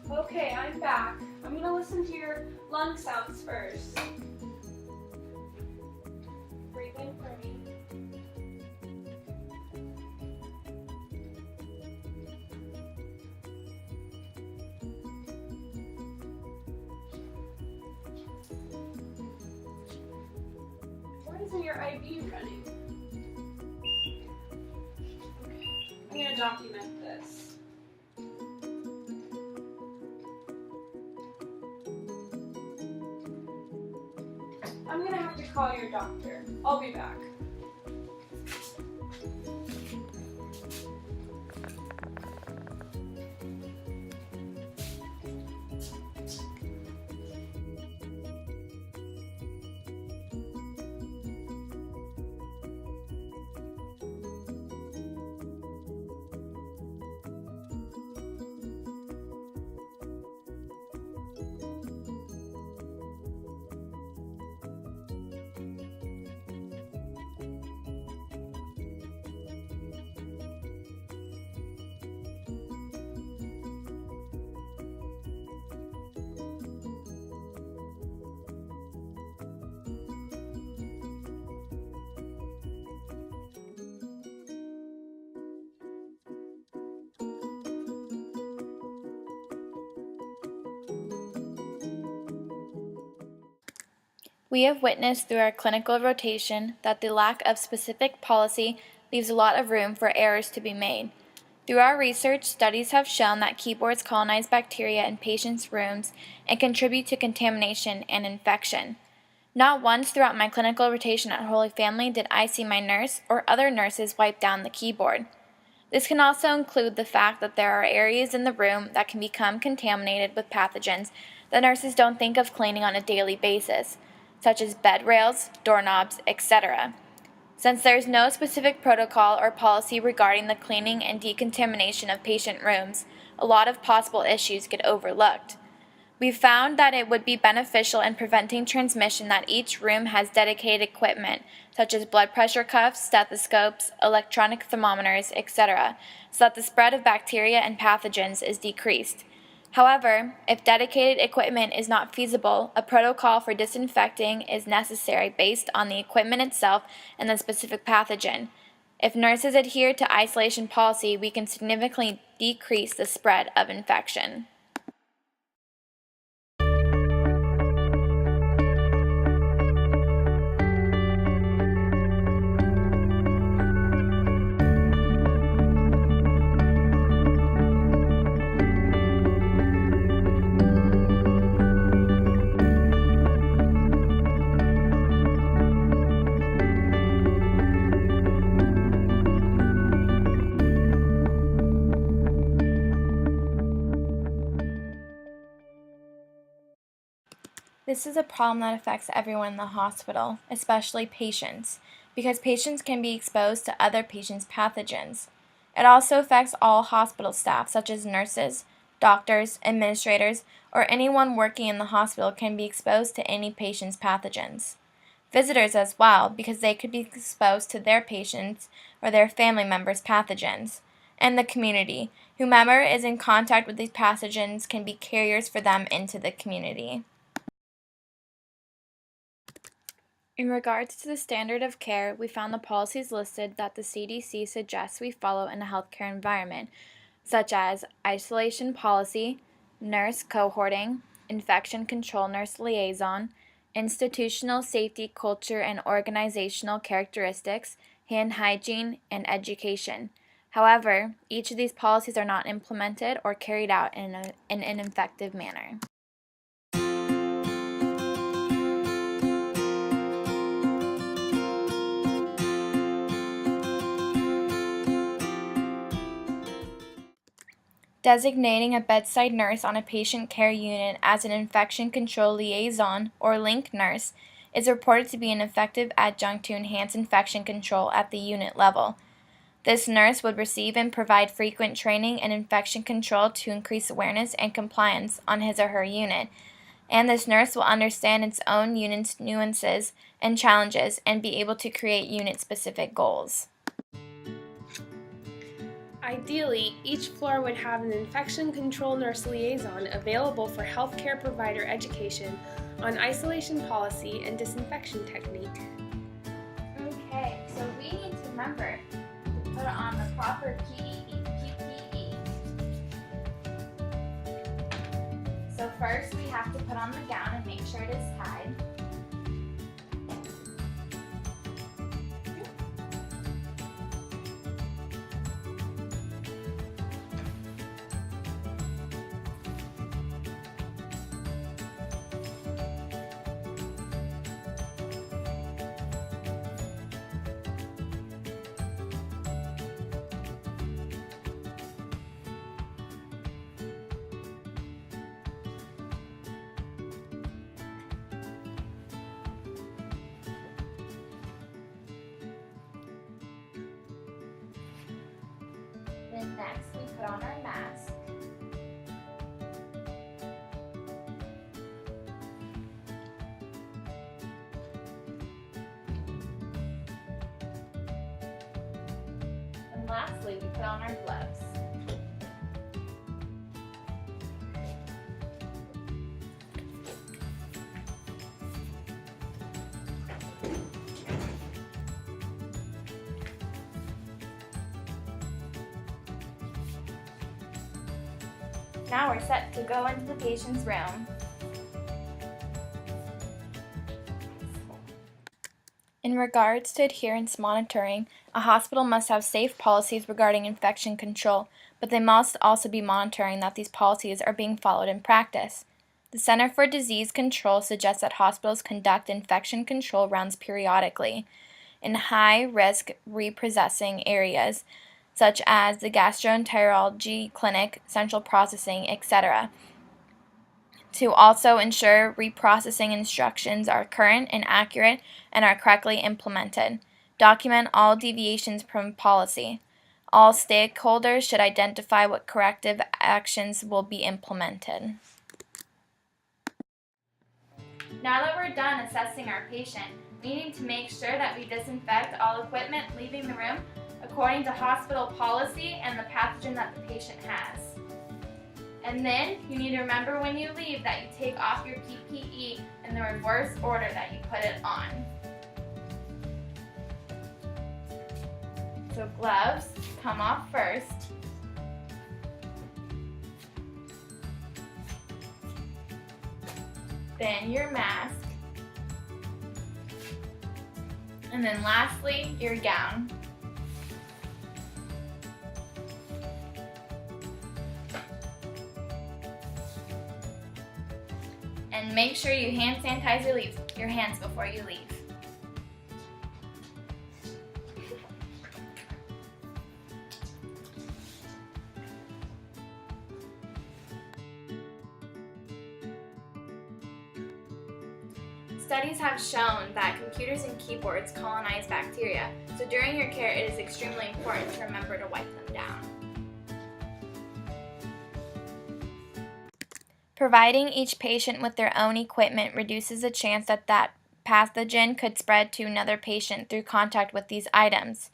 Okay, I'm back. I'm gonna listen to your lung sounds first. Breathe in for me. Why isn't your IV running? Okay, I'm gonna document this. I'm gonna have to call your doctor. I'll be back. We have witnessed through our clinical rotation that the lack of specific policy leaves a lot of room for errors to be made. Through our research, studies have shown that keyboards colonize bacteria in patients' rooms and contribute to contamination and infection. Not once throughout my clinical rotation at Holy Family did I see my nurse or other nurses wipe down the keyboard. This can also include the fact that there are areas in the room that can become contaminated with pathogens that nurses don't think of cleaning on a daily basis, such as bed rails, doorknobs, etc. Since there is no specific protocol or policy regarding the cleaning and decontamination of patient rooms, a lot of possible issues get overlooked. We found that it would be beneficial in preventing transmission that each room has dedicated equipment, such as blood pressure cuffs, stethoscopes, electronic thermometers, etc., so that the spread of bacteria and pathogens is decreased. However, if dedicated equipment is not feasible, a protocol for disinfecting is necessary based on the equipment itself and the specific pathogen. If nurses adhere to isolation policy, we can significantly decrease the spread of infection. This is a problem that affects everyone in the hospital, especially patients, because patients can be exposed to other patients' pathogens. It also affects all hospital staff, such as nurses, doctors, administrators, or anyone working in the hospital can be exposed to any patient's pathogens. Visitors as well, because they could be exposed to their patients or their family members' pathogens. And the community, whomever is in contact with these pathogens can be carriers for them into the community. In regards to the standard of care, we found the policies listed that the CDC suggests we follow in a healthcare environment, such as isolation policy, nurse cohorting, infection control nurse liaison, institutional safety culture and organizational characteristics, hand hygiene, and education. However, each of these policies are not implemented or carried out in an effective manner. Designating a bedside nurse on a patient care unit as an infection control liaison or link nurse is reported to be an effective adjunct to enhance infection control at the unit level. This nurse would receive and provide frequent training in infection control to increase awareness and compliance on his or her unit, and this nurse will understand its own unit's nuances and challenges and be able to create unit-specific goals. Ideally, each floor would have an infection control nurse liaison available for healthcare provider education on isolation policy and disinfection technique. Okay, so we need to remember to put on the proper PPE. So first we have to put on the gown and make sure it is tied. Then next we put on our mask. And lastly we put on our gloves. Now we're set to go into the patient's room. In regards to adherence monitoring, a hospital must have safe policies regarding infection control, but they must also be monitoring that these policies are being followed in practice. The Center for Disease Control suggests that hospitals conduct infection control rounds periodically in high-risk reprocessing areas, such as the gastroenterology clinic, central processing, etc., to also ensure reprocessing instructions are current and accurate and are correctly implemented. Document all deviations from policy. All stakeholders should identify what corrective actions will be implemented. Now that we're done assessing our patient, we need to make sure that we disinfect all equipment leaving the room according to hospital policy and the pathogen that the patient has. And then you need to remember when you leave that you take off your PPE in the reverse order that you put it on. So gloves come off first. Then your mask. And then lastly, your gown. And make sure you hand sanitize your hands before you leave. Studies have shown that computers and keyboards colonize bacteria, so during your care it is extremely important to remember to wipe them down. Providing each patient with their own equipment reduces the chance that that pathogen could spread to another patient through contact with these items.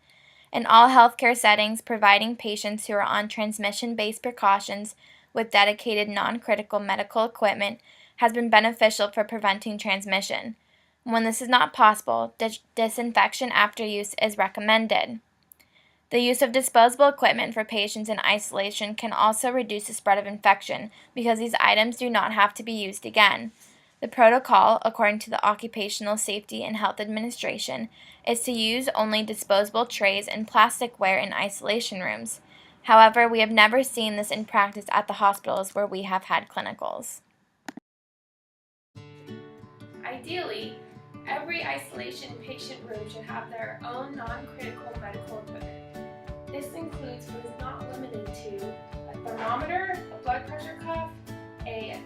In all healthcare settings, providing patients who are on transmission-based precautions with dedicated non-critical medical equipment has been beneficial for preventing transmission. When this is not possible, disinfection after use is recommended. The use of disposable equipment for patients in isolation can also reduce the spread of infection because these items do not have to be used again. The protocol, according to the Occupational Safety and Health Administration, is to use only disposable trays and plasticware in isolation rooms. However, we have never seen this in practice at the hospitals where we have had clinicals. Ideally, every isolation patient room should have their own non-critical medical equipment. This includes, but is not limited to, a thermometer, a blood pressure cuff, a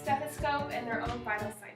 stethoscope, and their own vital signs.